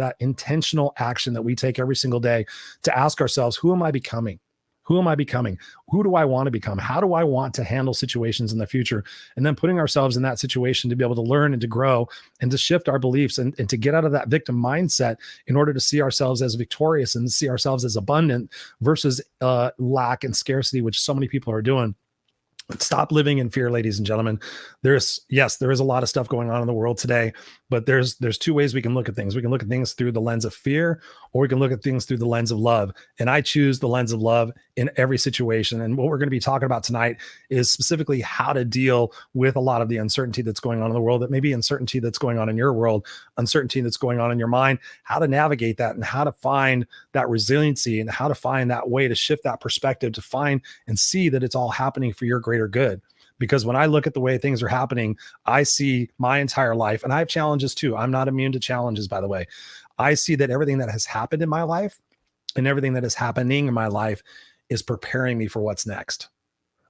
that intentional action that we take every single day to ask ourselves, who am I becoming? Who am I becoming? Who do I want to become? How do I want to handle situations in the future? And then putting ourselves in that situation to be able to learn and to grow and to shift our beliefs and to get out of that victim mindset in order to see ourselves as victorious and see ourselves as abundant versus lack and scarcity, which so many people are doing. Stop living in fear, ladies and gentlemen. There is a lot of stuff going on in the world today, but there's two ways we can look at things. We can look at things through the lens of fear, or we can look at things through the lens of love. And I choose the lens of love in every situation. And what we're going to be talking about tonight is specifically how to deal with a lot of the uncertainty that's going on in the world, that may be uncertainty that's going on in your world, uncertainty that's going on in your mind, how to navigate that and how to find that resiliency and how to find that way to shift that perspective to find and see that it's all happening for your greater good. Because when I look at the way things are happening, I see my entire life, and I have challenges too. I'm not immune to challenges, by the way. I see that everything that has happened in my life and everything that is happening in my life is preparing me for what's next.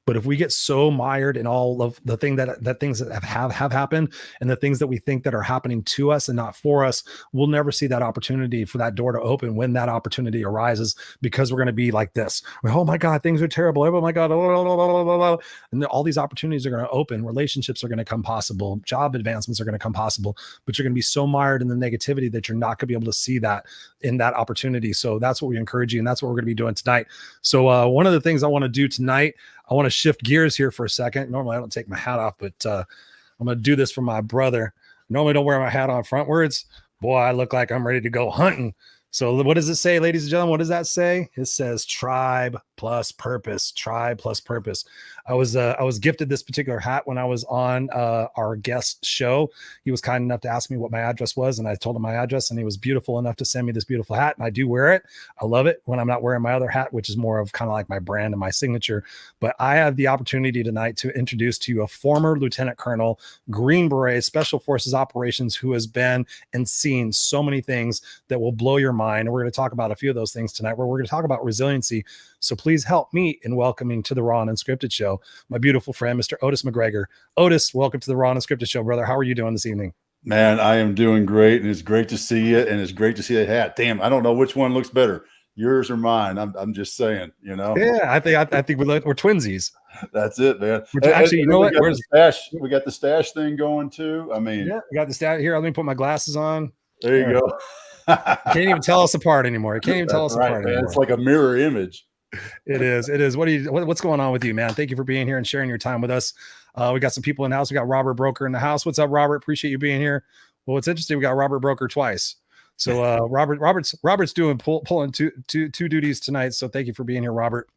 But if we get so mired in all of the things that have happened and the things that we think that are happening to us and not for us, we'll never see that opportunity for that door to open when that opportunity arises, because we're going to be like this. Oh my God, things are terrible. Oh my God. And all these opportunities are going to open. Relationships are going to come possible. Job advancements are going to come possible, but you're going to be so mired in the negativity that you're not going to be able to see that in that opportunity. So that's what we encourage you. And that's what we're going to be doing tonight. So one of the things I want to do tonight, I want to shift gears here for a second. Normally I don't take my hat off, but I'm going to do this for my brother. Normally I don't wear my hat on frontwards. Boy, I look like I'm ready to go hunting. So what does it say, ladies and gentlemen? What does that say? It says tribe plus purpose, tribe plus purpose. I was gifted this particular hat when I was on our guest show. He was kind enough to ask me what my address was, and I told him my address, and he was beautiful enough to send me this beautiful hat. And I do wear it. I love it when I'm not wearing my other hat, which is more of kind of like my brand and my signature. But I have the opportunity tonight to introduce to you a former Lieutenant Colonel, Green Beret, Special Forces Operations, who has been and seen so many things that will blow your mind. And we're going to talk about a few of those things tonight, where we're going to talk about resiliency. So please help me in welcoming to the Raw and Unscripted show my beautiful friend, Mr. Otis McGregor. Otis, welcome to the Raw and Unscripted show, brother. How are you doing this evening? Man, I am doing great, and it's great to see you, and it's great to see that hat. Damn, I don't know which one looks better, yours or mine. I'm just saying, you know. Yeah, I think we're twinsies. That's it, man. Actually, you know what? We got the stash thing going too. I mean, yeah, we got the stash here. Let me put my glasses on. There you go. Can't even tell us apart anymore. You can't even tell us apart anymore. It's like a mirror image. It is. What's going on with you, man? Thank you for being here and sharing your time with us. We got some people in the house. We got Robert Broker in the house. What's up, Robert? Appreciate you being here. Well, it's interesting. We got Robert Broker twice. So Robert's doing pulling two duties tonight. So thank you for being here, Robert.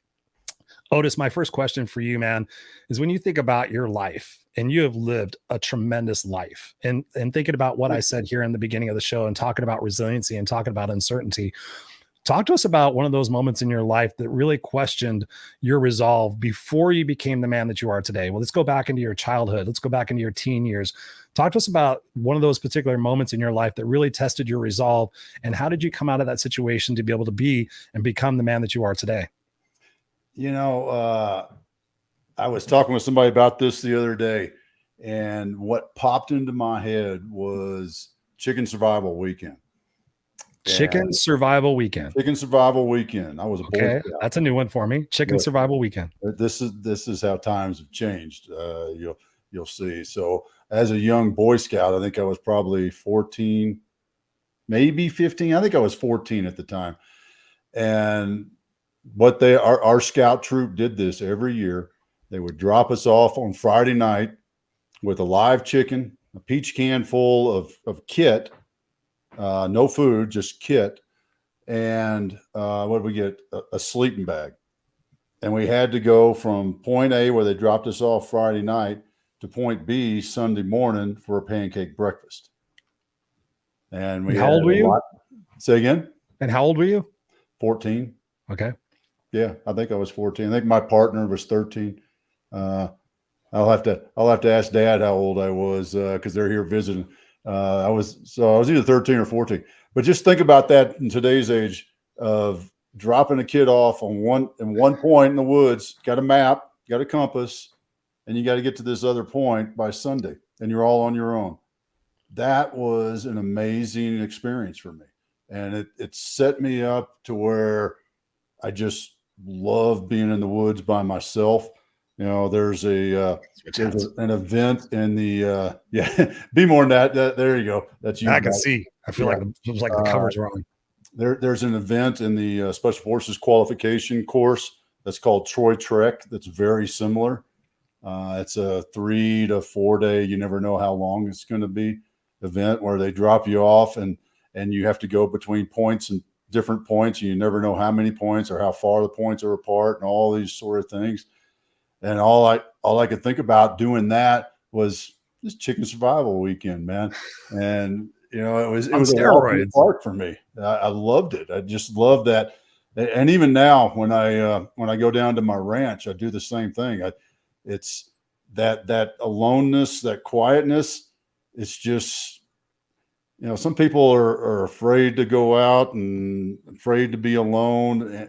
Otis, my first question for you, man, is when you think about your life, and you have lived a tremendous life, and thinking about what I said here in the beginning of the show and talking about resiliency and talking about uncertainty, talk to us about one of those moments in your life that really questioned your resolve before you became the man that you are today. Well, let's go back into your childhood. Let's go back into your teen years. Talk to us about one of those particular moments in your life that really tested your resolve, and how did you come out of that situation to be able to be and become the man that you are today? You know, I was talking with somebody about this the other day, and what popped into my head was Chicken Survival Weekend. Chicken Survival Weekend. Chicken Survival Weekend. I was a Boy Scout. That's a new one for me. Chicken Survival Weekend. This is how times have changed. You'll see. So as a young Boy Scout, I think I was probably 14, maybe 15. I think I was 14 at the time. And what our scout troop did this every year. They would drop us off on Friday night with a live chicken, a peach can full of kit, no food, just kit, and what did we get? A sleeping bag. And we had to go from point A, where they dropped us off Friday night, to point B Sunday morning for a pancake breakfast. And how old were you? Say again? And how old were you? 14. Okay. Yeah, I think I was 14. I think my partner was 13. I'll have to ask Dad how old I was, because they're here visiting. I was either 13 or 14. But just think about that in today's age of dropping a kid off on one point in the woods, got a map, got a compass, and you got to get to this other point by Sunday, and you're all on your own. That was an amazing experience for me. and it set me up to where I just love being in the woods by myself. You know, there's an event in the yeah, be more than that. There you go. That's you. I can see. I feel like it was like the cover's wrong. There's an event in the Special Forces qualification course that's called Troy Trek. That's very similar. It's a 3 to 4 day, you never know how long it's going to be, event where they drop you off and you have to go between points and different points. And you never know how many points or how far the points are apart and all these sort of things. And all I could think about doing that was this chicken survival weekend, man. And it was a walk in the park for me. I loved it. I just loved that. And even now, when I go down to my ranch, I do the same thing. It's that aloneness, that quietness. It's just, some people are afraid to go out and afraid to be alone.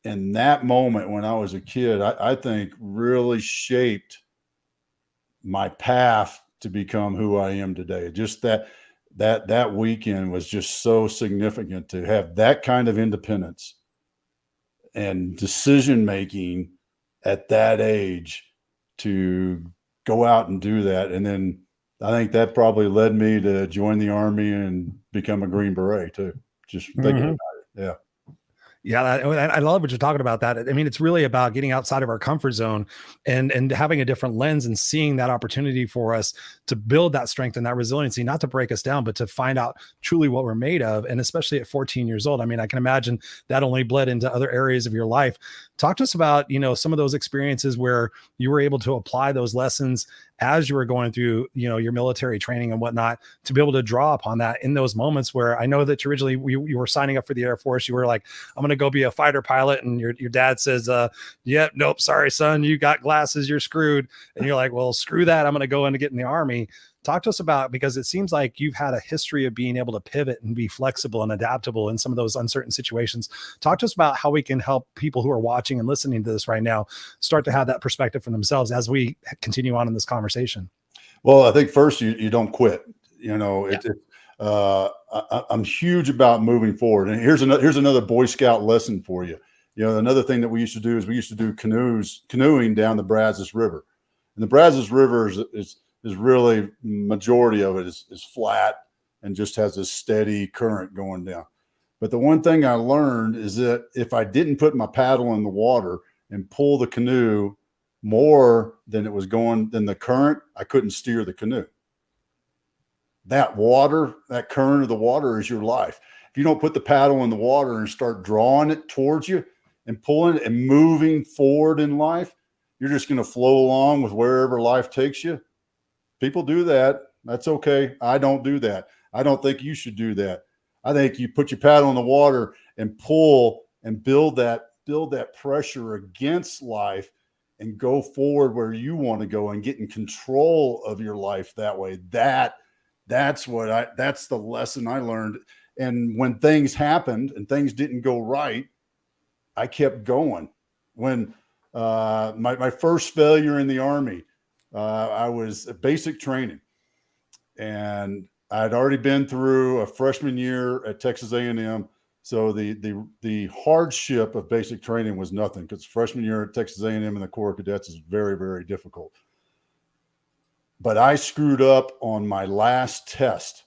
And that moment when I was a kid, I think really shaped my path to become who I am today. Just that weekend was just so significant to have that kind of independence and decision-making at that age to go out and do that. And then I think that probably led me to join the Army and become a Green Beret too. Just thinking about it. Yeah. Yeah, I love what you're talking about. That, I mean, it's really about getting outside of our comfort zone and having a different lens and seeing that opportunity for us to build that strength and that resiliency, not to break us down, but to find out truly what we're made of. And especially at 14 years old, I mean, I can imagine that only bled into other areas of your life. Talk to us about, some of those experiences where you were able to apply those lessons as you were going through, your military training and whatnot, to be able to draw upon that in those moments where I know that originally you were signing up for the Air Force. You were like, I'm going to go be a fighter pilot. And your dad says, yeah, nope, sorry, son, you got glasses, you're screwed. And you're like, well, screw that. I'm going to go in and get in the Army. Talk to us about, because it seems like you've had a history of being able to pivot and be flexible and adaptable in some of those uncertain situations. Talk to us about how we can help people who are watching and listening to this right now start to have that perspective for themselves as we continue on in this conversation. Well, I think first you don't quit. I'm huge about moving forward. And here's another Boy Scout lesson for you. Another thing that we used to do is we used to do canoeing down the Brazos River. And the Brazos River is really, majority of it is flat and just has a steady current going down. But the one thing I learned is that if I didn't put my paddle in the water and pull the canoe more than it was going than the current, I couldn't steer the canoe. That current of the water is your life. If you don't put the paddle in the water and start drawing it towards you and pulling it and moving forward in life, you're just going to flow along with wherever life takes you. People do that. That's okay. I don't do that. I don't think you should do that. I think you put your paddle in the water and pull and build that pressure against life and go forward where you want to go and get in control of your life that way. That's the lesson I learned. And when things happened and things didn't go right, I kept going. When my first failure in the Army, I was at basic training, and I'd already been through a freshman year at Texas A&M. So the hardship of basic training was nothing, because freshman year at Texas A&M in the Corps of Cadets is very, very difficult. But I screwed up on my last test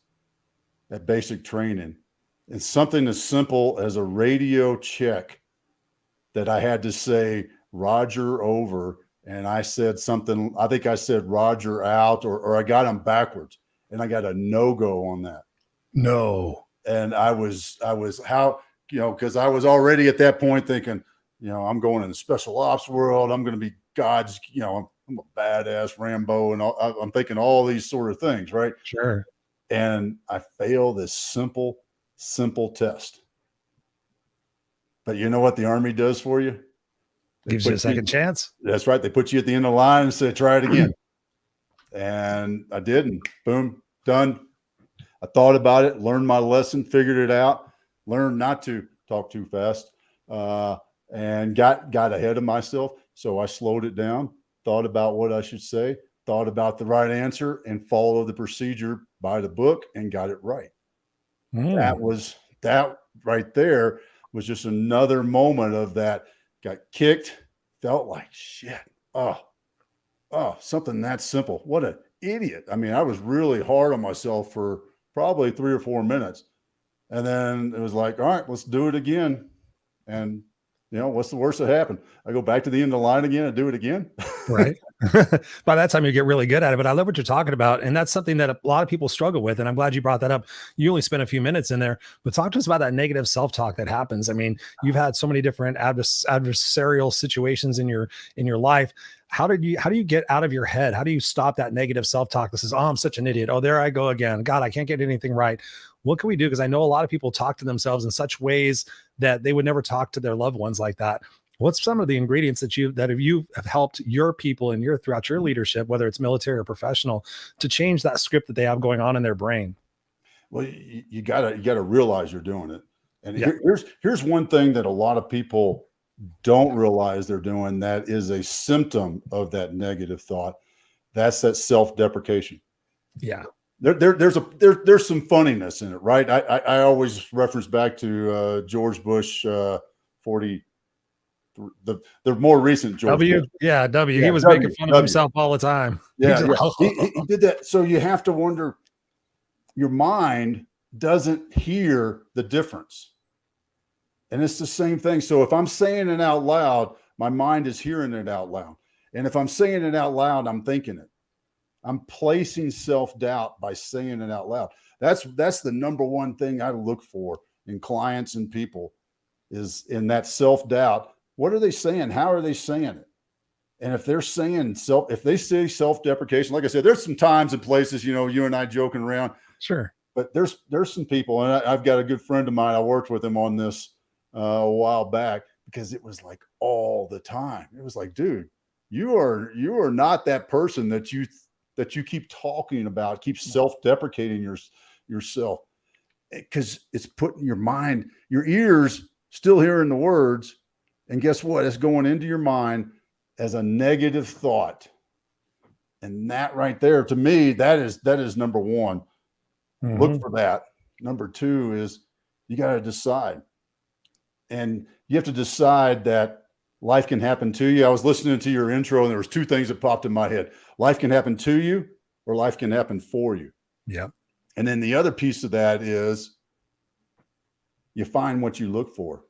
at basic training. And something as simple as a radio check that I had to say Roger over, and I said something, I think I said Roger out, or I got him backwards, and I got a no-go on that. No. And I was because I was already at that point thinking, I'm going in the special ops world. I'm going to be God's, I'm a badass Rambo, and I'm thinking all these sort of things, right? Sure. And I failed this simple test. But you know what the Army does for you? Gives you a second chance. That's right. They put you at the end of the line and say, try it again. And I did, and boom, done. I thought about it, learned my lesson, figured it out, learned not to talk too fast, and got ahead of myself. So I slowed it down, thought about what I should say, thought about the right answer, and followed the procedure by the book and got it right. that right there was just another moment of that. Got kicked, felt like shit. Oh, something that simple. What an idiot. I mean, I was really hard on myself for probably 3 or 4 minutes. And then it was like, all right, let's do it again. And, what's the worst that happened? I go back to the end of the line again and do it again. Right. By that time you get really good at it, but I love what you're talking about. And that's something that a lot of people struggle with. And I'm glad you brought that up. You only spent a few minutes in there, but talk to us about that negative self-talk that happens. I mean, you've had so many different adversarial situations in your life. How do you get out of your head? How do you stop that negative self-talk that says, oh, I'm such an idiot. Oh, there I go again. God, I can't get anything right. What can we do? Because I know a lot of people talk to themselves in such ways that they would never talk to their loved ones like that. What's some of the ingredients that you have helped your people and throughout your leadership, whether it's military or professional, to change that script that they have going on in their brain? Well, you gotta realize you're doing it. And here's one thing that a lot of people don't realize they're doing that is a symptom of that negative thought. That's that self-deprecation. Yeah. There's some funniness in it, right? I always reference back to George Bush 40. The more recent George W. Bush. Yeah, W. He was making fun of himself all the time. Yeah, he did that. So you have to wonder, your mind doesn't hear the difference. And it's the same thing. So if I'm saying it out loud, my mind is hearing it out loud. And if I'm saying it out loud, I'm thinking it. I'm placing self-doubt by saying it out loud. That's the number one thing I look for in clients and people, is in that self-doubt. What are they saying? How are they saying it? And if they're saying if they say self-deprecation, like I said, there's some times and places, you and I joking around. Sure. But there's some people, and I've got a good friend of mine. I worked with him on this a while back, because it was like all the time. It was like, dude, you are not that person that you keep talking about, keep self-deprecating yourself, because it's putting your mind, your ears still hearing the words. And guess what? It's going into your mind as a negative thought. And that right there, to me, that is number one. Mm-hmm. Look for that. Number two is you got to decide. And you have to decide that life can happen to you. I was listening to your intro, and there was two things that popped in my head. Life can happen to you, or life can happen for you. Yeah. And then the other piece of that is you find what you look for.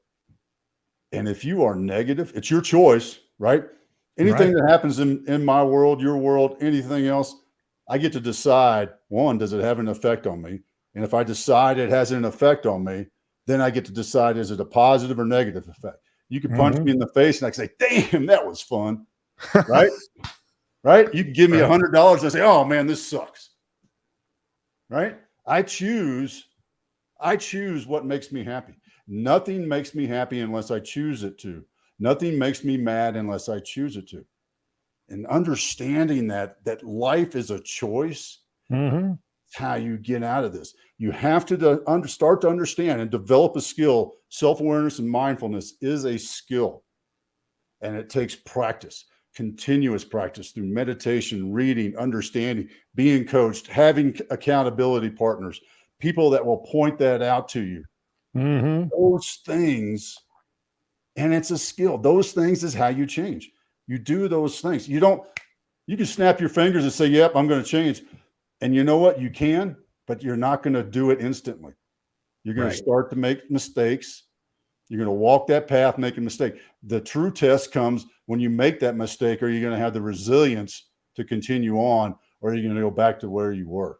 And if you are negative, it's your choice, right? Anything that happens in my world, your world, anything else, I get to decide, one, does it have an effect on me? And if I decide it has an effect on me, then I get to decide, is it a positive or negative effect? You can punch me in the face and I can say, damn, that was fun. Right? Right? You can give me $100 and I say, oh man, this sucks. Right? I choose what makes me happy. Nothing makes me happy unless I choose it to. Nothing makes me mad unless I choose it to. And understanding that life is a choice, it's how you get out of this. You have to start to understand and develop a skill. Self-awareness and mindfulness is a skill. And it takes practice, continuous practice through meditation, reading, understanding, being coached, having accountability partners, people that will point that out to you. Those things, and it's a skill. Those things is how you change. You do those things. You can snap your fingers and say, yep, I'm going to change. And you know what? You can, but you're not going to do it instantly. You're going to start to make mistakes. You're going to walk that path, make a mistake. The true test comes when you make that mistake. Are you going to have the resilience to continue on, or are you going to go back to where you were?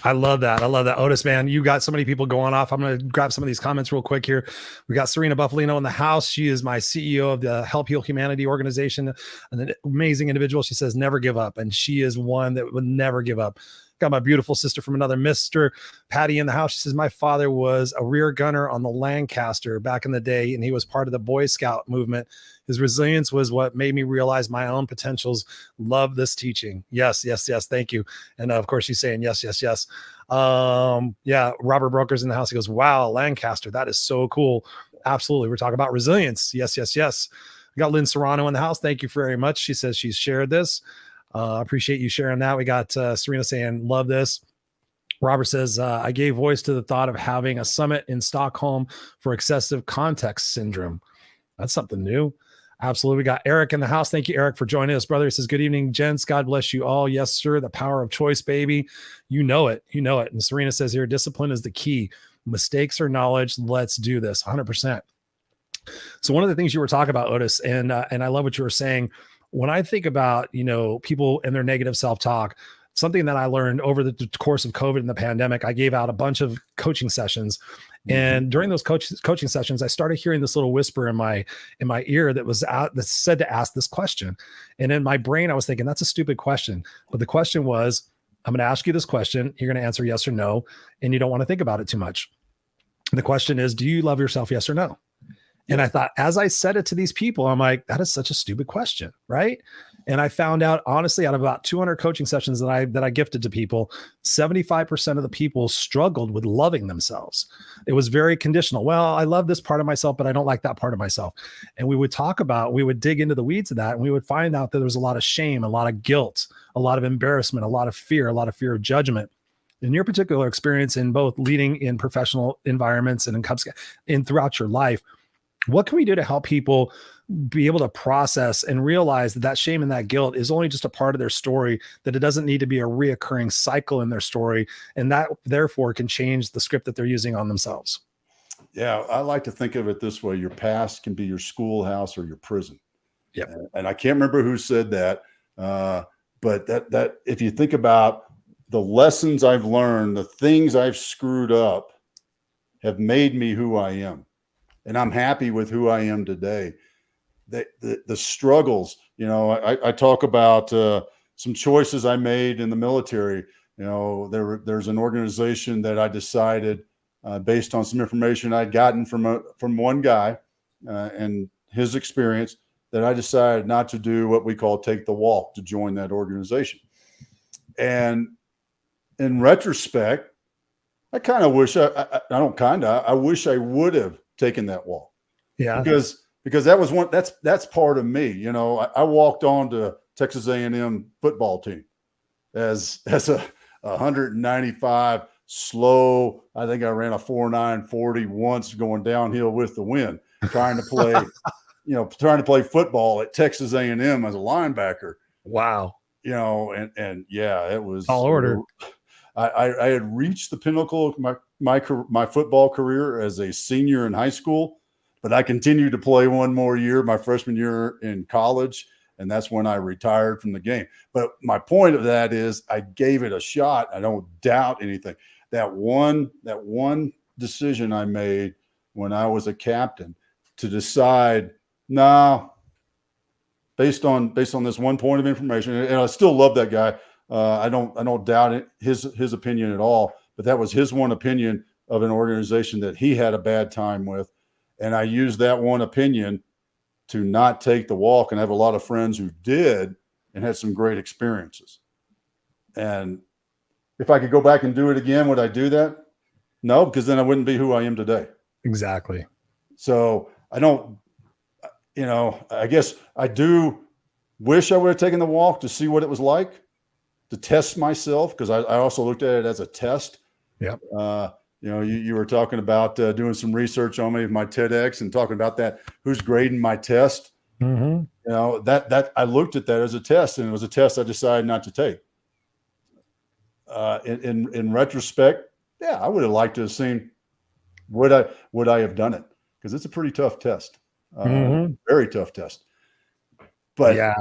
I love that. Otis, man, you got so many people going off. I'm going to grab some of these comments real quick here. We got Serena Buffalino in the house. She is my CEO of the Help Heal Humanity organization, an amazing individual. She says, never give up. And she is one that would never give up. Got my beautiful sister from another Mr. Patty in the house. She says, my father was a rear gunner on the Lancaster back in the day, and he was part of the Boy Scout movement. His resilience was what made me realize my own potentials. Love this teaching. Yes. Thank you. And of course, she's saying yes. Yeah. Robert Broker's in the house. He goes, wow, Lancaster. That is so cool. Absolutely. We're talking about resilience. Yes. We got Lynn Serrano in the house. Thank you very much. She says she's shared this. I appreciate you sharing that. We got Serena saying, love this. Robert says, I gave voice to the thought of having a summit in Stockholm for excessive context syndrome. That's something new. Absolutely. We got Eric in the house. Thank you, Eric, for joining us, brother. He says, good evening, gents. God bless you all. Yes, sir. The power of choice, baby. You know it. You know it. And Serena says here, discipline is the key. Mistakes are knowledge. Let's do this. 100%. So one of the things you were talking about, Otis, and I love what you were saying. When I think about, people and their negative self-talk, something that I learned over the course of COVID and the pandemic, I gave out a bunch of coaching sessions. And during those coaching sessions, I started hearing this little whisper in my ear that said to ask this question. And in my brain, I was thinking, that's a stupid question. But the question was, I'm going to ask you this question. You're going to answer yes or no. And you don't want to think about it too much. And the question is, do you love yourself? Yes or no? And I thought, as I said it to these people, I'm like, that is such a stupid question, right? And I found out, honestly, out of about 200 coaching sessions that I gifted to people, 75% of the people struggled with loving themselves. It was very conditional. Well, I love this part of myself, but I don't like that part of myself. And we would dig into the weeds of that, and we would find out that there was a lot of shame, a lot of guilt, a lot of embarrassment, a lot of fear of judgment. In your particular experience in both leading in professional environments and throughout your life, what can we do to help people be able to process and realize that shame and that guilt is only just a part of their story, that it doesn't need to be a reoccurring cycle in their story, and that therefore can change the script that they're using on themselves? Yeah, I like to think of it this way. Your past can be your schoolhouse or your prison. Yep. And I can't remember who said that, but that if you think about the lessons I've learned, the things I've screwed up have made me who I am. And I'm happy with who I am today. The struggles, I talk about some choices I made in the military. There's an organization that I decided based on some information I'd gotten from one guy and his experience, that I decided not to do what we call take the walk to join that organization. And in retrospect, I kind of wish I wish I would have taken that walk. Yeah. Because that was that's part of me. I walked on to Texas A&M football team as a 195 slow. I think I ran a 4.940 once going downhill with the wind, trying to play football at Texas A&M as a linebacker. Wow. And yeah, it was all order. I had reached the pinnacle of my football career as a senior in high school, but I continued to play one more year, my freshman year in college, and that's when I retired from the game. But my point of that is I gave it a shot. I don't doubt anything. That one decision I made when I was a captain to decide, based on this one point of information, and I still love that guy. I don't doubt his opinion at all, but that was his one opinion of an organization that he had a bad time with. And I used that one opinion to not take the walk, and I have a lot of friends who did and had some great experiences. And if I could go back and do it again, would I do that? No, because then I wouldn't be who I am today. Exactly. So I don't, I guess I do wish I would have taken the walk to see what it was like, to test myself, because I also looked at it as a test. Yep. You were talking about doing some research on me of my TEDx and talking about that. Who's grading my test? Mm-hmm. That I looked at that as a test, and it was a test I decided not to take. In retrospect, yeah, I would have liked to have seen would I have done it, because it's a pretty tough test, very tough test. But yeah.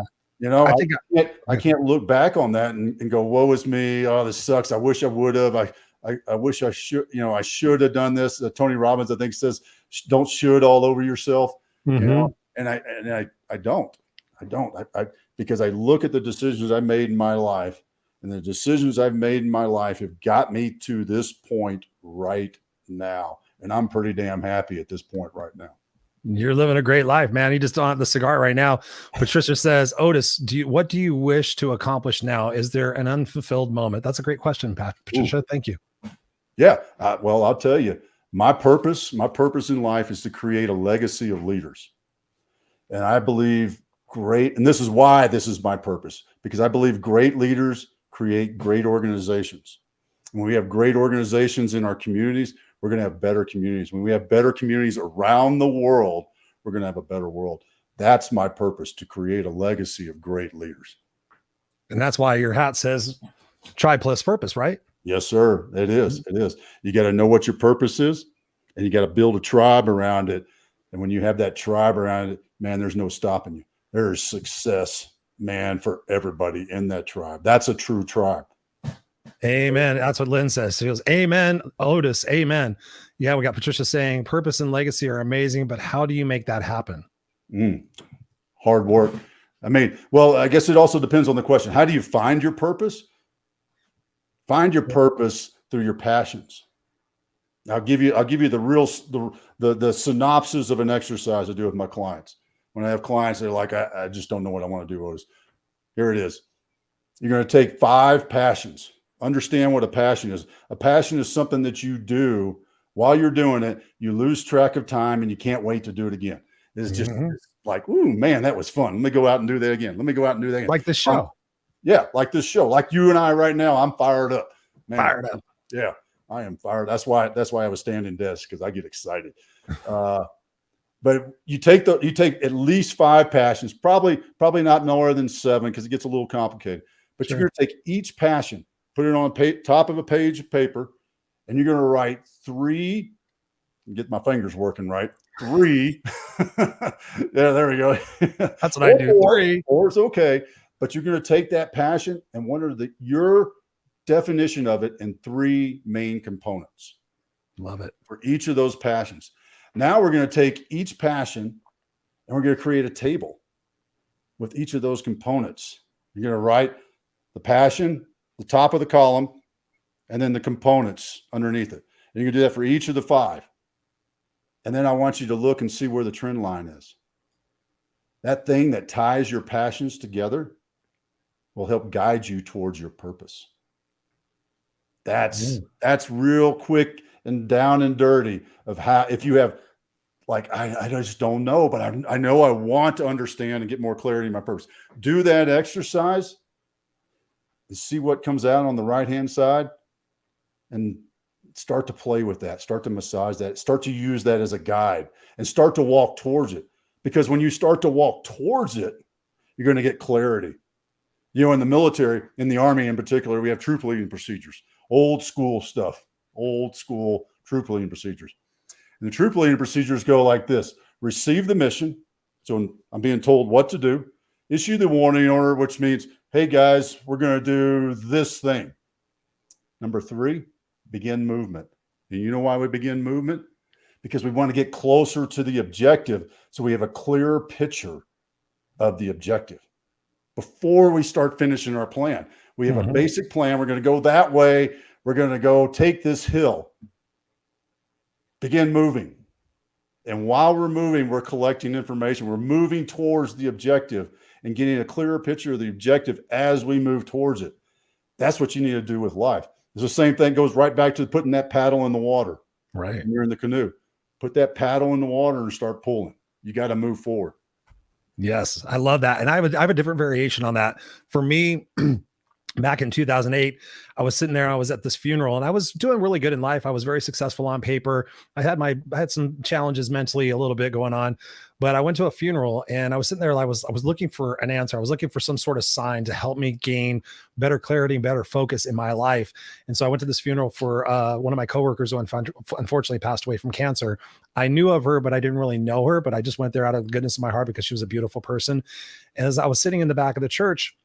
I can't look back on that and go, woe is me. Oh, this sucks. I wish I would have. I wish I should, I should have done this. Tony Robbins, I think, says, don't should all over yourself, and I don't, because I look at the decisions I made in my life, and the decisions I've made in my life have got me to this point right now. And I'm pretty damn happy at this point right now. You're living a great life, man. You just don't have the cigar right now. Patricia says, Otis, what do you wish to accomplish now? Is there an unfulfilled moment? That's a great question, Pat. Patricia, thank you. Yeah. Well, I'll tell you, my purpose in life is to create a legacy of leaders. And I believe and this is why this is my purpose, because I believe great leaders create great organizations. When we have great organizations in our communities, we're going to have better communities. When we have better communities around the world, we're going to have a better world. That's my purpose, to create a legacy of great leaders. And that's why your hat says Tribe plus purpose, right? Yes, sir. It is. It is. You got to know what your purpose is, and you got to build a tribe around it. And when you have that tribe around it, man, there's no stopping you. There's success, man, for everybody in that tribe. That's a true tribe. Amen. That's what Lynn says. She goes, amen, Otis, amen. Yeah, we got Patricia saying purpose and legacy are amazing, but how do you make that happen? Hard work. I mean, well, I guess it also depends on the question. How do you find your purpose? Find your purpose through your passions. I'll give you the real, the synopsis of an exercise I do with my clients. When I have clients, they're like, I just don't know what I want to do, Otis. Here it is. You're going to take 5 passions. Understand what a passion is. A passion is something that you do while you're doing it. You lose track of time and you can't wait to do it again. It's just it's like, ooh, man, that was fun. Let me go out and do that again. Let me go out and do that again. Like this show. Yeah, like this show. Like you and I right now, I'm fired up. Man, fired up. Yeah, I am fired. That's why I have a standing desk, because I get excited. But you take at least 5 passions, probably not more than 7, because it gets a little complicated. But You're going to take each passion, put it on top of a page of paper, and you're going to write 3. Get my fingers working right. 3. Yeah, there we go. That's what I do. 3. 4 is okay. But you're going to take that passion and wonder your definition of it in 3 main components. Love it. For each of those passions. Now we're going to take each passion and we're going to create a table with each of those components. You're going to write the passion, the top of the column, and then the components underneath it. And you're going to do that for each of the 5. And then I want you to look and see where the trend line is. That thing that ties your passions together will help guide you towards your purpose. That's real quick and down and dirty of how, if you have, like, I just don't know, but I know I want to understand and get more clarity in my purpose. Do that exercise and see what comes out on the right-hand side, and start to play with that, start to massage that, start to use that as a guide, and start to walk towards it. Because when you start to walk towards it, you're going to get clarity. You know, in the military, in the Army in particular, we have troop leading procedures, old school stuff, old school troop leading procedures. And the troop leading procedures go like this: receive the mission. So I'm being told what to do. Issue the warning order, which means, hey guys, we're going to do this thing. Number 3, begin movement. And you know why we begin movement? Because we want to get closer to the objective, so we have a clearer picture of the objective before we start finishing our plan. We have a basic plan. We're going to go that way. We're going to go take this hill. Begin moving. And while we're moving, we're collecting information. We're moving towards the objective and getting a clearer picture of the objective as we move towards it. That's what you need to do with life. It's the same thing, goes right back to putting that paddle in the water. Right. When you're in the canoe. Put that paddle in the water and start pulling. You got to move forward. Yes, I love that. And I have a different variation on that. For me, back in 2008, I was sitting there, I was at this funeral, and I was doing really good in life. I was very successful on paper. I had some challenges mentally a little bit going on, but I went to a funeral and I was sitting there. I was looking for an answer. I was looking for some sort of sign to help me gain better clarity and better focus in my life. And so I went to this funeral for one of my coworkers who unfortunately passed away from cancer. I knew of her, but I didn't really know her, but I just went there out of the goodness of my heart because she was a beautiful person. And as I was sitting in the back of the church,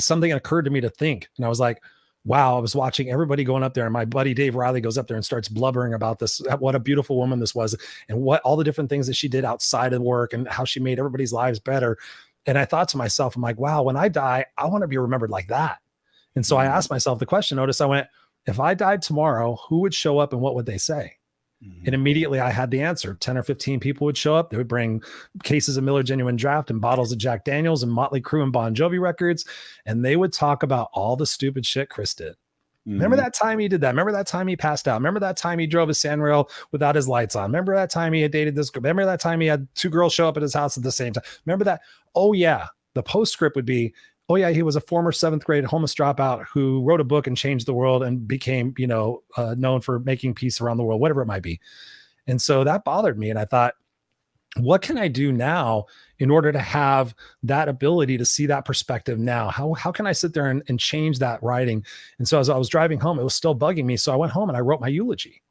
something occurred to me to think. And I was like, wow, I was watching everybody going up there, and my buddy Dave Riley goes up there and starts blubbering about this, what a beautiful woman this was, and what all the different things that she did outside of work and how she made everybody's lives better. And I thought to myself, I'm like, wow, when I die, I want to be remembered like that. And so I asked myself the question, notice I went, if I died tomorrow, who would show up and what would they say? And immediately I had the answer. 10 or 15 people would show up. They would bring cases of Miller Genuine Draft and bottles of Jack Daniels and Motley Crue and Bon Jovi records. And they would talk about all the stupid shit Chris did. Remember that time he did that? Remember that time he passed out? Remember that time he drove his Sanrail without his lights on? Remember that time he had dated this girl? Remember that time he had 2 girls show up at his house at the same time? Remember that? Oh yeah. The postscript would be, Oh yeah, he was a former 7th grade homeless dropout who wrote a book and changed the world and became, known for making peace around the world, whatever it might be. And so that bothered me. And I thought, what can I do now in order to have that ability to see that perspective now? How can I sit there and change that writing? And so as I was driving home, it was still bugging me. So I went home and I wrote my eulogy.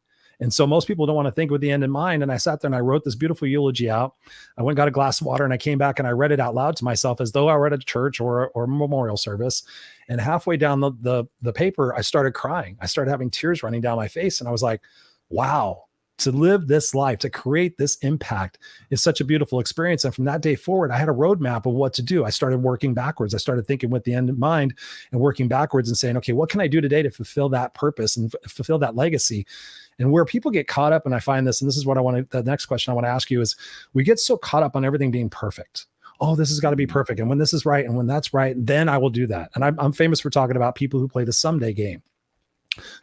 And so most people don't want to think with the end in mind. And I sat there and I wrote this beautiful eulogy out. I went and got a glass of water and I came back and I read it out loud to myself as though I were at a church or a memorial service. And halfway down the paper, I started crying. I started having tears running down my face. And I was like, wow, to live this life, to create this impact is such a beautiful experience. And from that day forward, I had a roadmap of what to do. I started working backwards. I started thinking with the end in mind and working backwards and saying, okay, what can I do today to fulfill that purpose and fulfill that legacy? And where people get caught up, and I find this, and this is what the next question I want to ask you is, we get so caught up on everything being perfect. Oh, this has got to be perfect. And when this is right, and when that's right, then I will do that. And I'm famous for talking about people who play the someday game.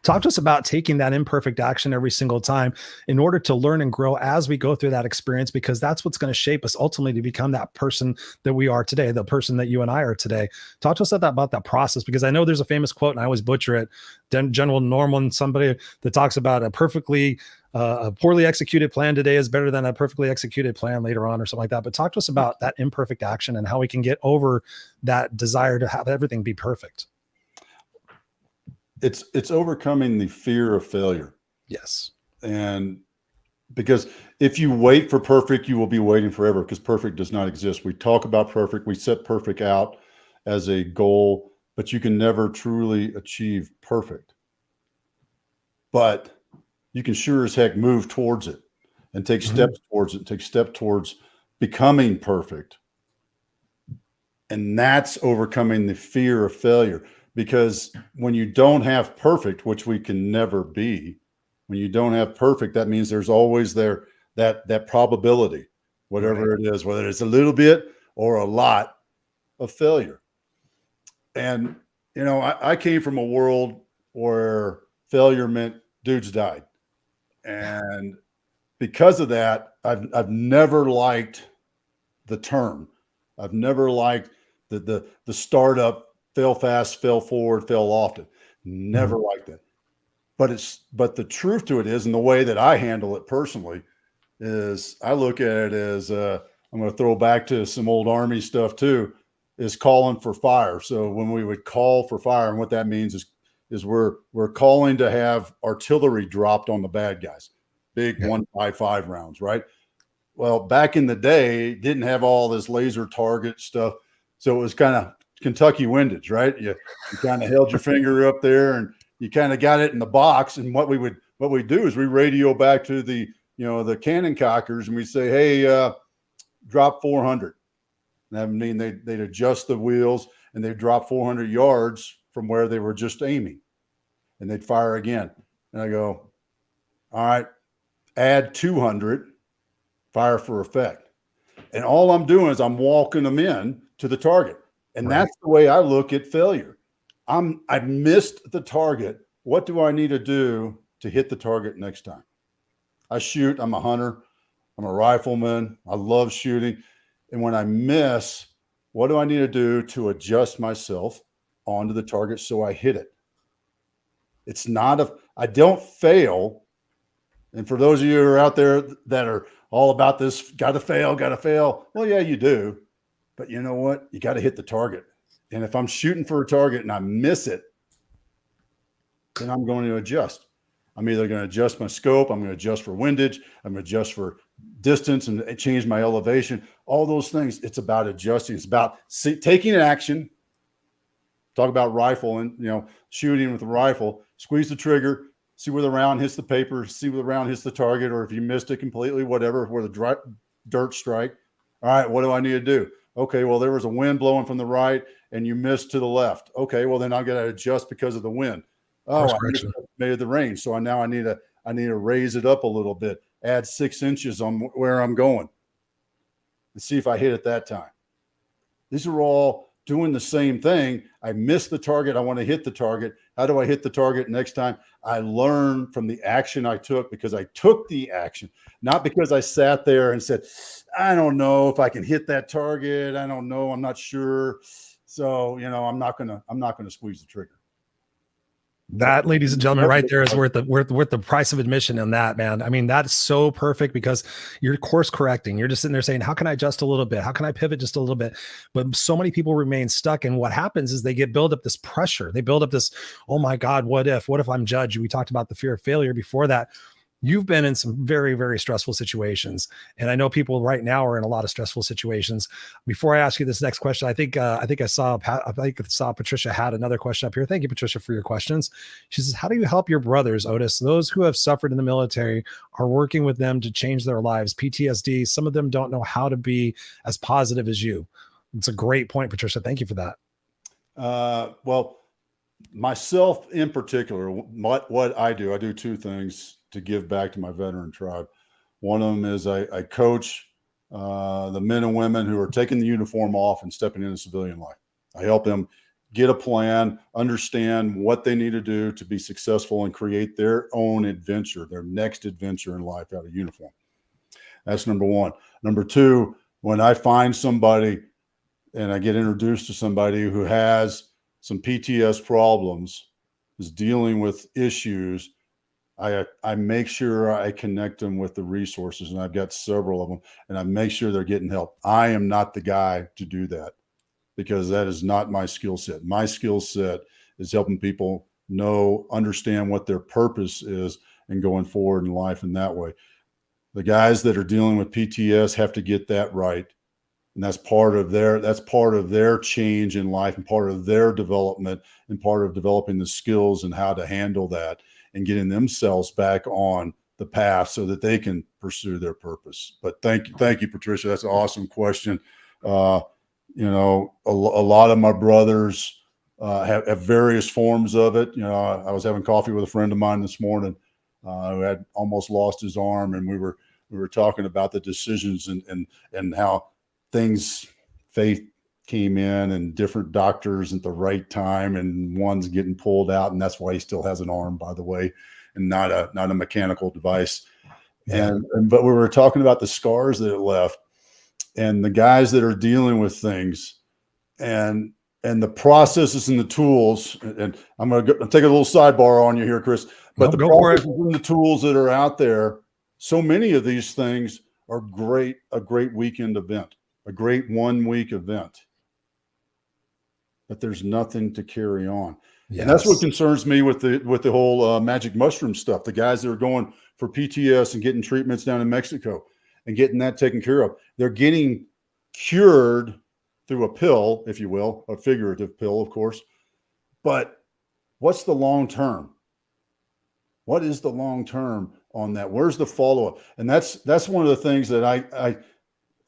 Talk to us about taking that imperfect action every single time in order to learn and grow as we go through that experience, because that's what's going to shape us ultimately to become that person that we are today, the person that you and I are today. Talk to us about that process, because I know there's a famous quote, and I always butcher it. General Norman, somebody that talks about a poorly executed plan today is better than a perfectly executed plan later on, or something like that. But talk to us about that imperfect action and how we can get over that desire to have everything be perfect. It's overcoming the fear of failure. Yes. And because if you wait for perfect, you will be waiting forever, because perfect does not exist. We talk about perfect. We set perfect out as a goal, but you can never truly achieve perfect. But you can sure as heck move towards it and take steps towards it, take steps towards becoming perfect. And that's overcoming the fear of failure. Because when you don't have perfect, which we can never be, when you don't have perfect, that means there's always that probability, whatever it is, whether it's a little bit or a lot of failure. And, I came from a world where failure meant dudes died. And because of that, I've never liked the term. I've never liked the startup, fail fast, fail forward, fail often. Never liked it. But the truth to it is, and the way that I handle it personally is, I look at it as I'm going to throw back to some old Army stuff too, is calling for fire. So when we would call for fire, and what that means is we're calling to have artillery dropped on the bad guys, big 155 rounds, right? Well, back in the day, didn't have all this laser target stuff, so it was kind of Kentucky windage, right? You kind of held your finger up there and you kind of got it in the box. And what we do is we radio back to the cannon cockers, and we say, hey, drop 400. And that mean they'd adjust the wheels and they'd drop 400 yards from where they were just aiming, and they'd fire again. And I go, all right, add 200, fire for effect. And all I'm doing is I'm walking them in to the target. And that's the way I look at failure. I missed the target. What do I need to do to hit the target next time? I shoot. I'm a hunter. I'm a rifleman. I love shooting. And when I miss, what do I need to do to adjust myself onto the target so I hit it? It's not I don't fail. And for those of you who are out there that are all about this, got to fail. Well, yeah, you do. But you know what? You got to hit the target. And if I'm shooting for a target and I miss it, then I'm going to adjust. I'm either going to adjust my scope, I'm going to adjust for windage, I'm going to adjust for distance and change my elevation, all those things. It's about adjusting. It's about taking action. Talk about rifle and, shooting with a rifle, squeeze the trigger, see where the round hits the paper, see where the round hits the target, or if you missed it completely, whatever, where the dirt strike. All right, what do I need to do? Okay, well, there was a wind blowing from the right and you missed to the left. Okay, well, then I've got to adjust because of the wind. Oh, I made the range. So now I need to raise it up a little bit, add 6 inches on where I'm going and see if I hit it that time. These are all doing the same thing. I missed the target. I want to hit the target. How do I hit the target next time? I learn from the action I took, because I took the action, not because I sat there and said, I don't know if I can hit that target. I don't know. I'm not sure. So, I'm not going to squeeze the trigger. That, ladies and gentlemen, right there is worth the price of admission in that, man. I mean, that's so perfect because you're course correcting. You're just sitting there saying, how can I adjust a little bit? How can I pivot just a little bit? But so many people remain stuck. And what happens is they build up this pressure. They build up this, oh my God, what if I'm judged? We talked about the fear of failure before that. You've been in some very, very stressful situations. And I know people right now are in a lot of stressful situations. Before I ask you this next question, I think I saw Patricia had another question up here. Thank you, Patricia, for your questions. She says, how do you help your brothers, Otis? Those who have suffered in the military are working with them to change their lives. PTSD, some of them don't know how to be as positive as you. It's a great point, Patricia. Thank you for that. Well, myself in particular, what I do two things to give back to my veteran tribe. One of them is I coach the men and women who are taking the uniform off and stepping into civilian life. I help them get a plan, understand what they need to do to be successful and create their own adventure, their next adventure in life out of uniform. That's number one. Number two, when I find somebody and I get introduced to somebody who has some PTS problems, is dealing with issues, I make sure I connect them with the resources, and I've got several of them, and I make sure they're getting help. I am not the guy to do that because that is not my skill set. My skill set is helping people understand what their purpose is and going forward in life in that way. The guys that are dealing with PTS have to get that right. And that's part of their change in life and part of their development and part of developing the skills and how to handle that and getting themselves back on the path so that they can pursue their purpose. But thank you, Patricia. That's an awesome question. A lot of my brothers have various forms of it. I was having coffee with a friend of mine this morning who had almost lost his arm, and we were talking about the decisions and how faith came in and different doctors at the right time, and one's getting pulled out, and that's why he still has an arm, by the way, and not a mechanical device. Yeah. But we were talking about the scars that it left and the guys that are dealing with things and the processes and the tools. And I'm going to take a little sidebar on you here, Chris, but the processes and the tools that are out there, so many of these things are a great weekend event, a great 1 week event. But there's nothing to carry on. Yes. And that's what concerns me with the whole magic mushroom stuff. The guys that are going for PTS and getting treatments down in Mexico and getting that taken care of, they're getting cured through a pill, if you will, a figurative pill, of course. But what's the long term? What is the long term on that? Where's the follow-up? And that's one of the things that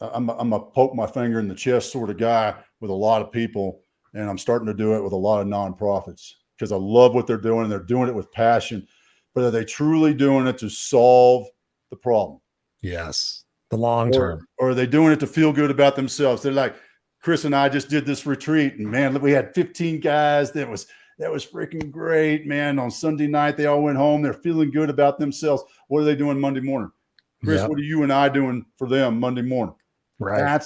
I'm a poke my finger in the chest sort of guy with a lot of people. And I'm starting to do it with a lot of nonprofits because I love what they're doing. And they're doing it with passion, but are they truly doing it to solve the problem? Yes. The long term. Or are they doing it to feel good about themselves? They're like, Chris and I just did this retreat, and man, we had 15 guys. That was freaking great, man. On Sunday night, they all went home. They're feeling good about themselves. What are they doing Monday morning? Chris, What are you and I doing for them Monday morning? Right.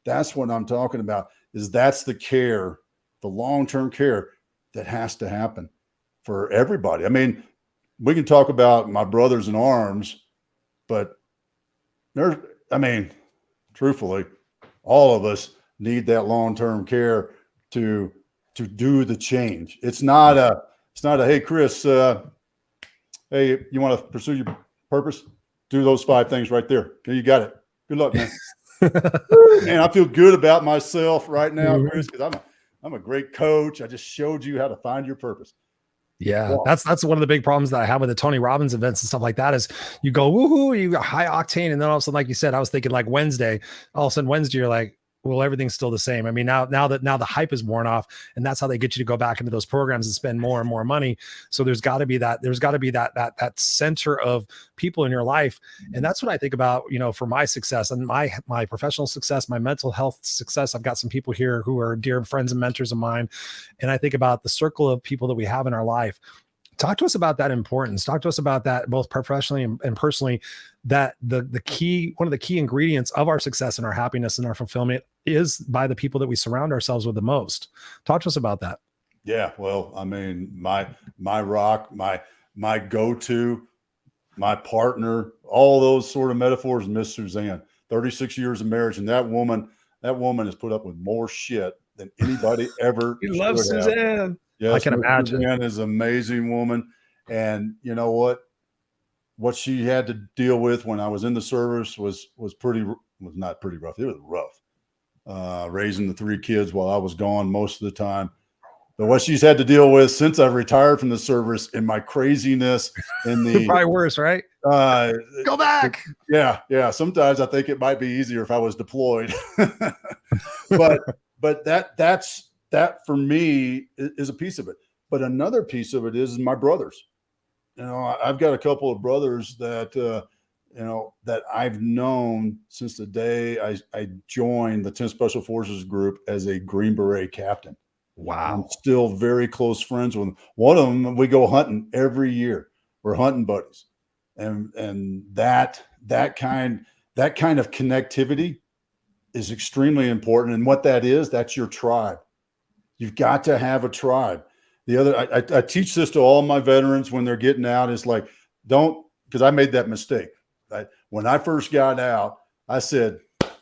That's what I'm talking about. That's the care, the long-term care that has to happen for everybody. I mean, we can talk about my brothers in arms, but truthfully, all of us need that long-term care to do the change. It's not a, hey, Chris, hey, you want to pursue your purpose? Do those 5 things right there. You got it. Good luck, man. Man, I feel good about myself right now, Chris, because I'm a great coach. I just showed you how to find your purpose. Yeah, wow. That's one of the big problems that I have with the Tony Robbins events and stuff like that is you go, woohoo, you got high octane. And then all of a sudden, like you said, I was thinking like Wednesday, all of a sudden Wednesday, you're like, well, everything's still the same. I mean, now the hype is worn off, and that's how they get you to go back into those programs and spend more and more money. So there's got to be that center of people in your life. And that's what I think about, for my success and my professional success, my mental health success. I've got some people here who are dear friends and mentors of mine. And I think about the circle of people that we have in our life. Talk to us about that importance. Talk to us about that, both professionally and personally, that one of the key ingredients of our success and our happiness and our fulfillment is by the people that we surround ourselves with the most. Talk to us about that. Yeah. Well, I mean, my rock, my go-to, my partner, all those sort of metaphors, Miss Suzanne, 36 years of marriage. And that woman has put up with more shit than anybody ever You love should have. Suzanne. Yes, I can imagine. Suzanne is an amazing woman. And you know what she had to deal with when I was in the service was not pretty rough. It was rough. Raising the 3 kids while I was gone most of the time. But what she's had to deal with since I've retired from the service and my craziness in the probably worse, right? Go back. Yeah. Sometimes I think it might be easier if I was deployed. but that for me is a piece of it. But another piece of it is my brothers. You know, I've got a couple of brothers that that I've known since the day I joined the 10th Special Forces group as a Green Beret captain. Wow. I'm still very close friends with them. One of them, we go hunting every year. We're hunting buddies. And that kind of connectivity is extremely important. And what that is, that's your tribe. You've got to have a tribe. The other, I teach this to all my veterans when they're getting out, is like, because I made that mistake. When I first got out, I said,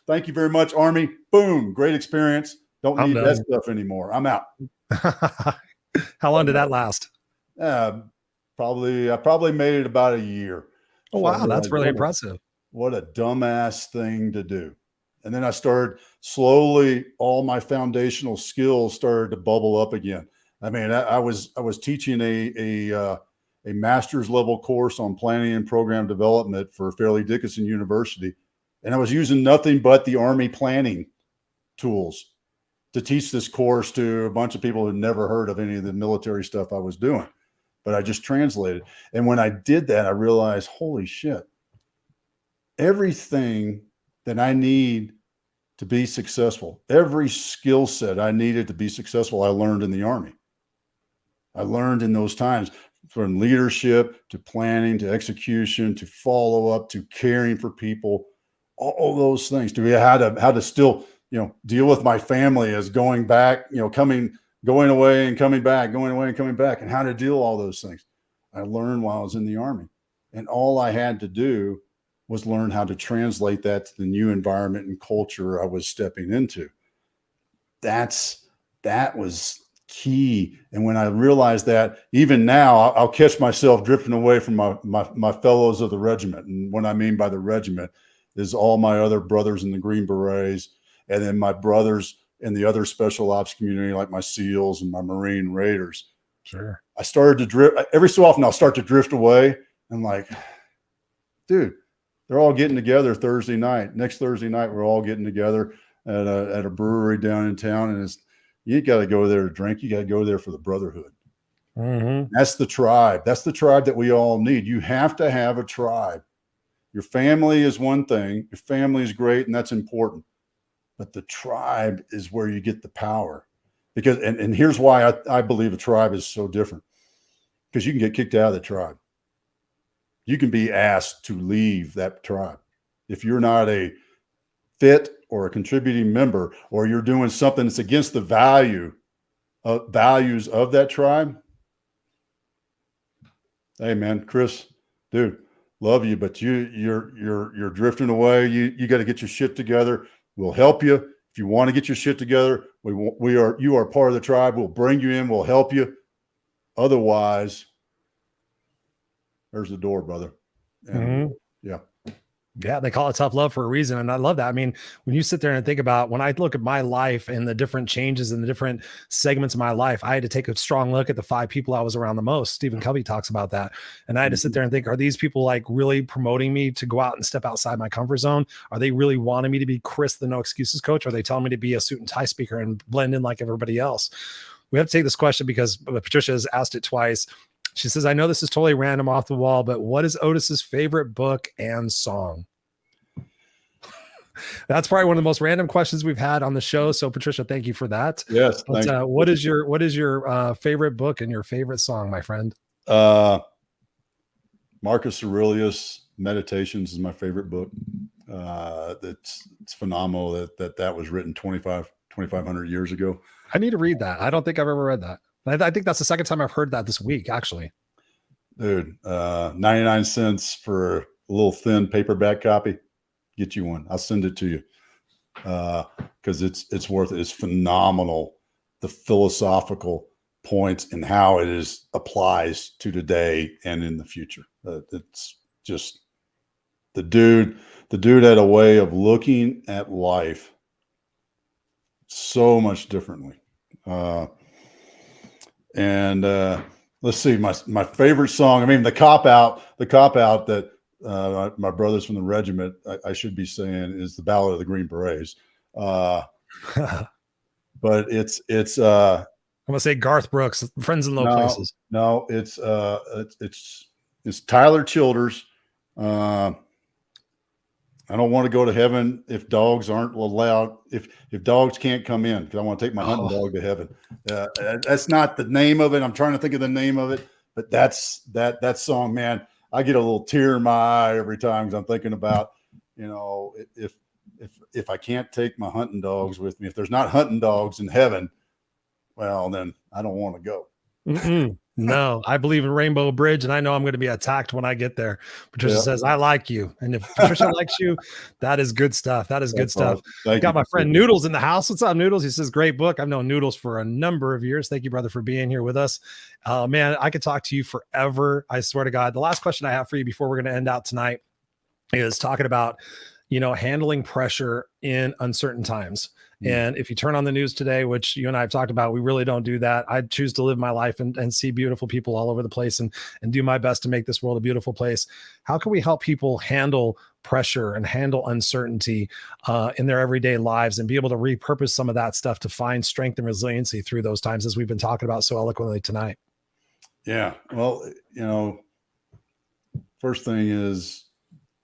thank you very much, Army. Boom, great experience. Don't need that stuff anymore. I'm out. How long did that last? I probably made it about a year. Oh, wow. That's really impressive. What a dumbass thing to do. And then I started slowly, all my foundational skills started to bubble up again. I mean, I was teaching a master's level course on planning and program development for Fairleigh Dickinson University. And I was using nothing but the Army planning tools to teach this course to a bunch of people who'd never heard of any of the military stuff I was doing, but I just translated. And when I did that, I realized, holy shit, everything that I need to be successful, every skill set I needed to be successful, I learned in the Army. I learned in those times, from leadership to planning to execution to follow up to caring for people, all those things, to be how to still, deal with my family as going back, going away and coming back, going away and coming back, and how to deal with all those things. I learned while I was in the Army, and all I had to do was learn how to translate that to the new environment and culture I was stepping into. That was key. And when I realized that, even now, I'll catch myself drifting away from my fellows of the regiment. And what I mean by the regiment is all my other brothers in the Green Berets, and then my brothers in the other special ops community, like my SEALs and my Marine Raiders. Sure. I started to drift. Every so often I'll start to drift away. I'm like, dude, they're all getting together Thursday night. Next Thursday night, we're all getting together at a brewery down in town. And you got to go there to drink. You got to go there for the brotherhood. Mm-hmm. That's the tribe. That's the tribe that we all need. You have to have a tribe. Your family is one thing. Your family is great, and that's important. But the tribe is where you get the power. Because, and here's why I believe a tribe is so different. Because you can get kicked out of the tribe. You can be asked to leave that tribe. If you're not a fit or a contributing member, or you're doing something that's against the values of that tribe. Hey man, Chris, dude, love you, but you're drifting away. You got to get your shit together. We'll help you. If you want to get your shit together, you are part of the tribe. We'll bring you in. We'll help you. Otherwise, there's the door, brother. And yeah. Yeah, they call it tough love for a reason. And I love that. I mean, when you sit there and think about, when I look at my life and the different changes and the different segments of my life, I had to take a strong look at the 5 people I was around the most. Stephen Covey talks about that. And I had to sit there and think, are these people like really promoting me to go out and step outside my comfort zone? Are they really wanting me to be Chris, the no excuses coach? Or are they telling me to be a suit and tie speaker and blend in like everybody else? We have to take this question because Patricia has asked it twice. She says, I know this is totally random off the wall, but what is Otis's favorite book and song? That's probably one of the most random questions we've had on the show. So Patricia, thank you for that. Yes. But, what is your favorite book and your favorite song, my friend? Marcus Aurelius, Meditations is my favorite book. It's phenomenal that was written 2,500 years ago. I need to read that. I don't think I've ever read that. I think that's the second time I've heard that this week, actually. Dude, 99 cents for a little thin paperback copy. Get you one. I'll send it to you. Because it's worth it. It's phenomenal. The philosophical points and how it applies to today and in the future. It's just the dude had a way of looking at life so much differently. Let's see, my favorite song. I mean, the cop out that my brothers from the regiment, I should be saying, is the Ballad of the Green Berets. But it's I'm gonna say Garth Brooks, Friends in Low Places. No, it's Tyler Childers. I don't want to go to heaven if dogs aren't allowed. If dogs can't come in, because I want to take my hunting dog to heaven. That's not the name of it. I'm trying to think of the name of it, but that's that song, man. I get a little tear in my eye every time because I'm thinking about, if I can't take my hunting dogs with me, if there's not hunting dogs in heaven, well, then I don't want to go. No, I believe in Rainbow Bridge, and I know I'm going to be attacked when I get there. Patricia says, I like you. And if Patricia likes you, that is good stuff. That is good stuff. Got my friend Noodles in the house. What's up, Noodles? He says, great book. I've known Noodles for a number of years. Thank you, brother, for being here with us. Man, I could talk to you forever. I swear to God. The last question I have for you before we're going to end out tonight is talking about, handling pressure in uncertain times. And if you turn on the news today, which you and I have talked about, we really don't do that. I choose to live my life and see beautiful people all over the place and do my best to make this world a beautiful place. How can we help people handle pressure and handle uncertainty in their everyday lives and be able to repurpose some of that stuff to find strength and resiliency through those times, as we've been talking about so eloquently tonight? Yeah. Well, first thing is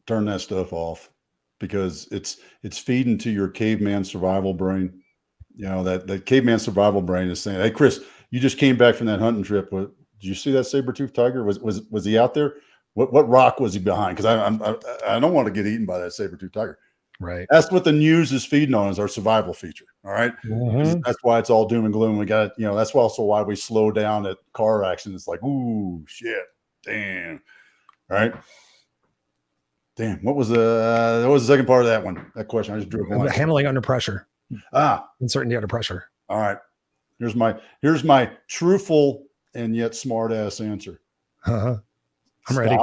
turn that stuff off, because it's feeding to your caveman survival brain. That caveman survival brain is saying, hey, Chris, you just came back from that hunting trip. Did you see that saber-toothed tiger? Was he out there? What rock was he behind? Because I don't want to get eaten by that saber-toothed tiger. Right. That's what the news is feeding on, is our survival feature. All right. That's why it's all doom and gloom. We got, that's also why we slow down at car accidents. It's like, ooh, shit, damn. All right. Damn, what was the second part of that one? That question I just drew a blank. Handling under pressure. Uncertainty under pressure. All right. Here's my truthful and yet smart ass answer. I'm ready.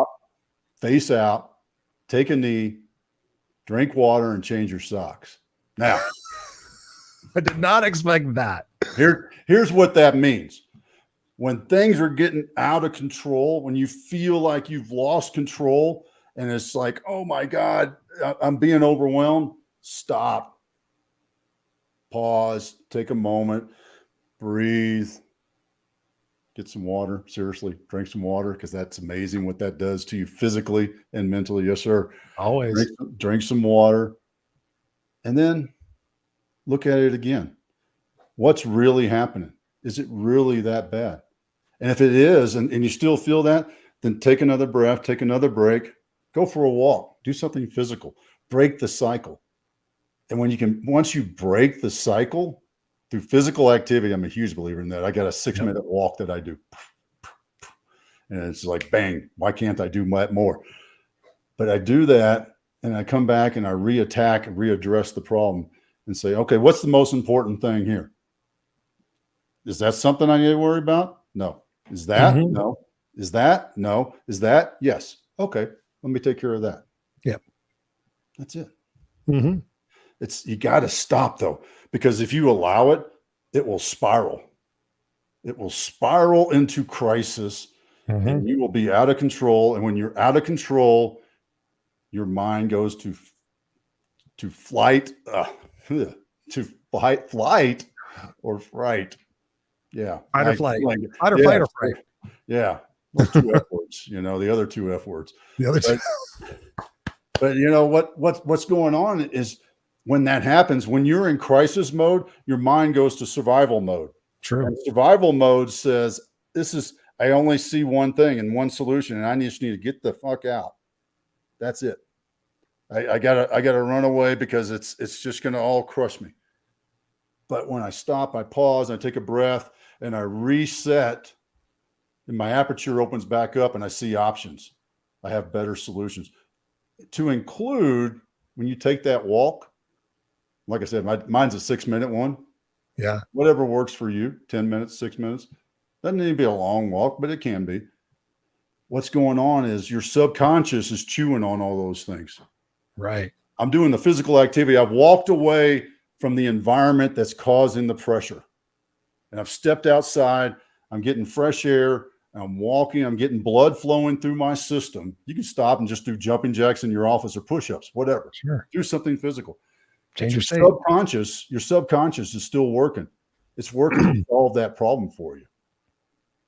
Face out, take a knee, drink water, and change your socks. Now, I did not expect that. Here's what that means. When things are getting out of control, when you feel like you've lost control, and it's like, oh my God, I'm being overwhelmed. Stop. Pause. Take a moment. Breathe. Get some water. Seriously, drink some water, because that's amazing what that does to you physically and mentally. Yes, sir. Always. Drink some water. And then look at it again. What's really happening? Is it really that bad? And if it is, and you still feel that, then take another breath, take another break. Go for a walk, do something physical, break the cycle. And once you break the cycle through physical activity, I'm a huge believer in that. I got a 6-minute walk that I do. And it's like, bang, why can't I do that more? But I do that, and I come back and I reattack and readdress the problem and say, okay, what's the most important thing here? Is that something I need to worry about? No. Is that? No. Is that? No. Is that? Yes. Okay. Let me take care of that. Yep. That's it. You got to stop, though, because if you allow it, it will spiral. It will spiral into crisis, and you will be out of control. And when you're out of control, your mind goes to flight, flight or fright. Yeah. Fight or flight. Fight or flight or fright. Yeah. Those two F words, the other two F words. The other two. But what's going on is, when that happens, when you're in crisis mode, your mind goes to survival mode. True. And survival mode says, I only see one thing and one solution, and I just need to get the fuck out. That's it. I gotta run away because it's just going to all crush me. But when I stop, I pause, I take a breath, and I reset, and my aperture opens back up, and I see options. I have better solutions, to include when you take that walk. Like I said, mine's a 6-minute one. Yeah. Whatever works for you, 10 minutes, 6 minutes. Doesn't need to be a long walk, but it can be. What's going on is your subconscious is chewing on all those things. Right. I'm doing the physical activity. I've walked away from the environment that's causing the pressure. And I've stepped outside. I'm getting fresh air. I'm walking. I'm getting blood flowing through my system. You can stop and just do jumping jacks in your office or push-ups, whatever. Sure. Do something physical. Change your state. Your subconscious is still working. It's working to solve that problem for you.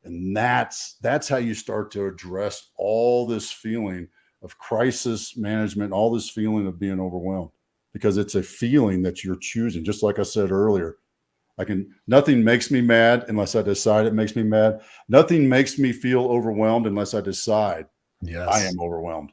And that's how you start to address all this feeling of crisis management, all this feeling of being overwhelmed, because it's a feeling that you're choosing. Just like I said earlier, nothing makes me mad unless I decide it makes me mad. Nothing makes me feel overwhelmed unless I decide I am overwhelmed.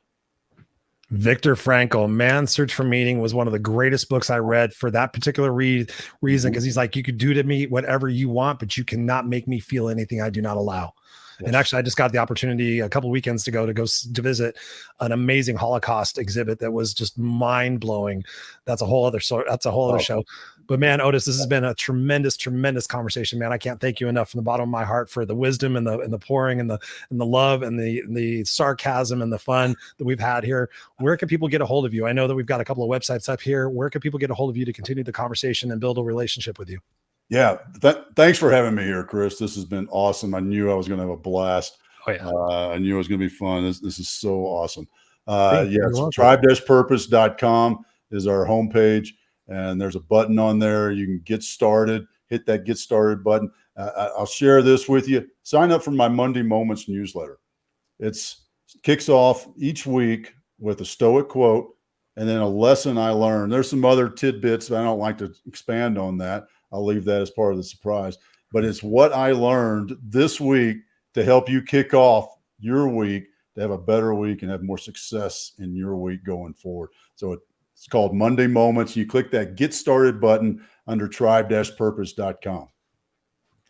Viktor Frankl, Man's Search for Meaning, was one of the greatest books I read for that particular reason, because he's like, you could do to me whatever you want, but you cannot make me feel anything I do not allow. Yes. And actually, I just got the opportunity a couple of weekends to go to visit an amazing Holocaust exhibit that was just mind blowing. That's a whole other show. But man, Otis, this has been a tremendous, tremendous conversation, man. I can't thank you enough from the bottom of my heart for the wisdom and the pouring and the love and the sarcasm and the fun that we've had here. Where can people get a hold of you? I know that we've got a couple of websites up here. Where can people get a hold of you to continue the conversation and build a relationship with you? Yeah. Thanks for having me here, Chris. This has been awesome. I knew I was going to have a blast. Oh, yeah. I knew it was going to be fun. This is so awesome. So Tribe+passion.com is our homepage. And there's a button on there. You can get started, hit that get started button. I'll share this with you. Sign up for my Monday Moments newsletter. It kicks off each week with a Stoic quote and then a lesson I learned. There's some other tidbits, but I don't like to expand on that. I'll leave that as part of the surprise. But it's what I learned this week to help you kick off your week, to have a better week and have more success in your week going forward. So it's called Monday Moments. You click that Get Started button under tribe-purpose.com.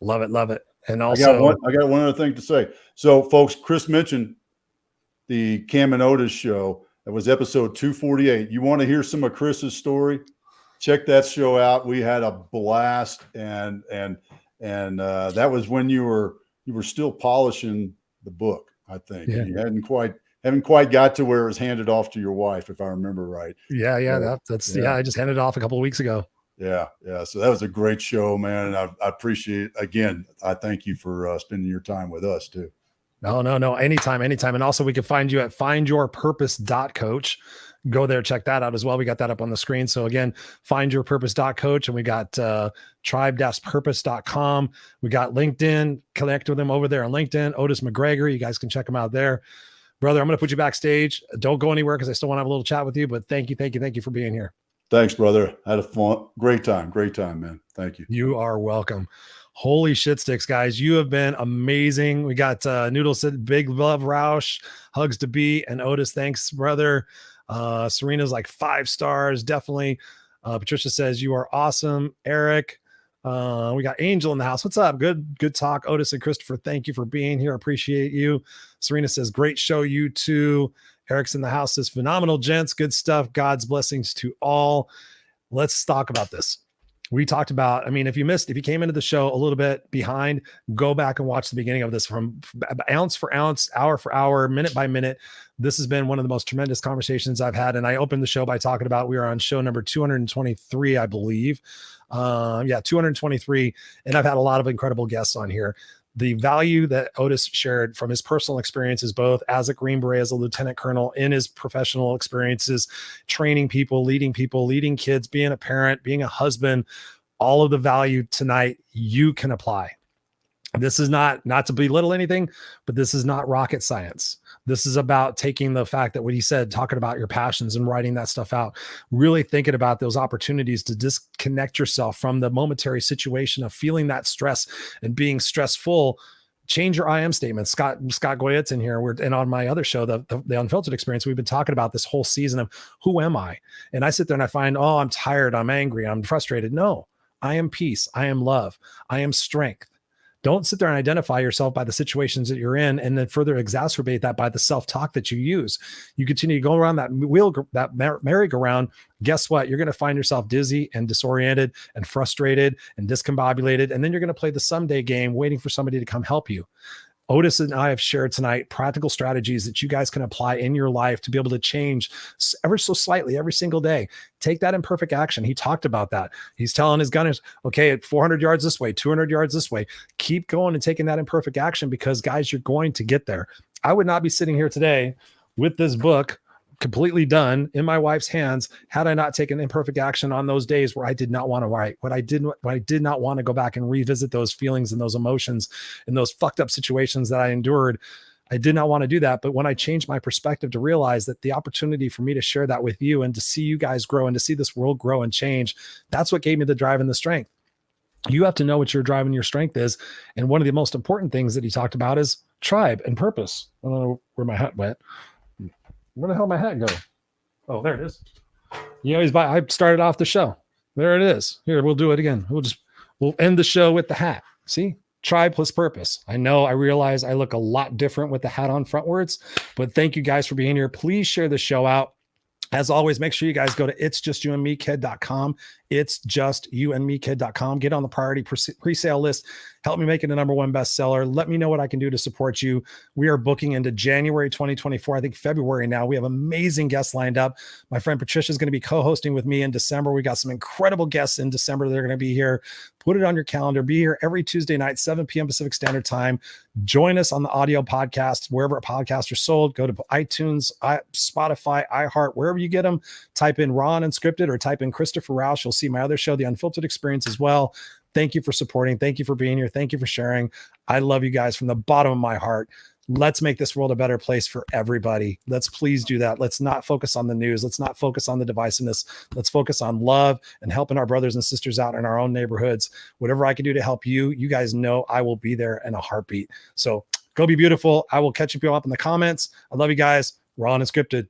Love it. Love it. And also, I got one other thing to say. So folks, Chris mentioned the Cam and Otis show. That was episode 248. You want to hear some of Chris's story? Check that show out. We had a blast. And that was when you were still polishing the book, I think. Yeah. You haven't quite got to where it was handed off to your wife, if I remember right. Yeah. I just handed it off a couple of weeks ago. Yeah. So that was a great show, man. And I appreciate, again, I thank you for spending your time with us too. No. Anytime. And also we can find you at findyourpurpose.coach. Go there, check that out as well. We got that up on the screen. So again, findyourpurpose.coach, and we got tribe-purpose.com. We got LinkedIn. Connect with them over there on LinkedIn. Otis McGregor. You guys can check them out there. Brother, I'm going to put you backstage. Don't go anywhere because I still want to have a little chat with you, but thank you for being here. Thanks, brother. Had a fun, great time, man. Thank you. You are welcome. Holy shit sticks, guys. You have been amazing. We got Noodle said, big love, Rausch, hugs to B, and Otis. Thanks, brother. Serena's like 5 stars. Definitely. Patricia says, you are awesome. Eric, we got Angel in the house. What's up? Good talk. Otis and Christopher, thank you for being here. Appreciate you. Serena says, great show. You too. Eric's in the house says, phenomenal, gents. Good stuff. God's blessings to all. Let's talk about this. We talked about, if you came into the show a little bit behind, go back and watch the beginning of this from ounce for ounce, hour for hour, minute by minute. This has been one of the most tremendous conversations I've had. And I opened the show by talking about, we are on show number 223, I believe. 223. And I've had a lot of incredible guests on here. The value that Otis shared from his personal experiences, both as a Green Beret, as a lieutenant colonel, in his professional experiences, training people, leading kids, being a parent, being a husband, all of the value tonight you can apply. This is not to belittle anything, but this is not rocket science. This is about taking the fact that what he said, talking about your passions and writing that stuff out, really thinking about those opportunities to disconnect yourself from the momentary situation of feeling that stress and being stressful Change your I am statements. Scott Goyette's in here. And on my other show, the Unfiltered Experience, we've been talking about this whole season of who am I? And I sit there and I find, oh, I'm tired, I'm angry, I'm frustrated. No, I am peace. I am love. I am strength. Don't sit there and identify yourself by the situations that you're in and then further exacerbate that by the self-talk that you use. You continue to go around that wheel, that merry-go-round. Guess what? You're going to find yourself dizzy and disoriented and frustrated and discombobulated. And then you're going to play the someday game waiting for somebody to come help you. Otis and I have shared tonight practical strategies that you guys can apply in your life to be able to change ever so slightly every single day. Take that imperfect action. He talked about that. He's telling his gunners, okay, at 400 yards this way, 200 yards this way, keep going and taking that imperfect action because, guys, you're going to get there. I would not be sitting here today with this book completely done in my wife's hands had I not taken imperfect action on those days where I did not want to write, what I did not want to go back and revisit those feelings and those emotions and those fucked up situations that I endured. I did not want to do that. But when I changed my perspective to realize that the opportunity for me to share that with you and to see you guys grow and to see this world grow and change, that's what gave me the drive and the strength. You have to know what your drive and your strength is. And one of the most important things that he talked about is tribe and purpose. I don't know where my hat went. Where the hell did my hat go? Oh, there it is. You always buy. I started off the show. There it is. Here, we'll do it again. We'll end the show with the hat. See? Tribe plus purpose. I know, I realize I look a lot different with the hat on frontwards, but thank you guys for being here. Please share the show out. As always, make sure you guys go to itsjustyouandmekid.com. Itsjustyouandmekid.com. Get on the priority pre-sale list. Help me make it a #1 bestseller. Let me know what I can do to support you. We are booking into January 2024. I think February now. We have amazing guests lined up. My friend Patricia is going to be co-hosting with me in December. We got some incredible guests in December. They're going to be here. Put it on your calendar. Be here every Tuesday night, 7 p.m. Pacific Standard Time. Join us on the audio podcast, wherever podcasts are sold. Go to iTunes, Spotify, iHeart, wherever you get them. Type in Raw and Unscripted or type in Christopher Rausch. You'll see my other show, The Unfiltered Experience, as well. Thank you for supporting. Thank you for being here. Thank you for sharing. I love you guys from the bottom of my heart. Let's make this world a better place for everybody. Let's please do that. Let's not focus on the news. Let's not focus on the divisiveness. Let's focus on love and helping our brothers and sisters out in our own neighborhoods. Whatever I can do to help you, you guys know I will be there in a heartbeat. So go be beautiful. I will catch you up in the comments. I love you guys. Raw and Unscripted.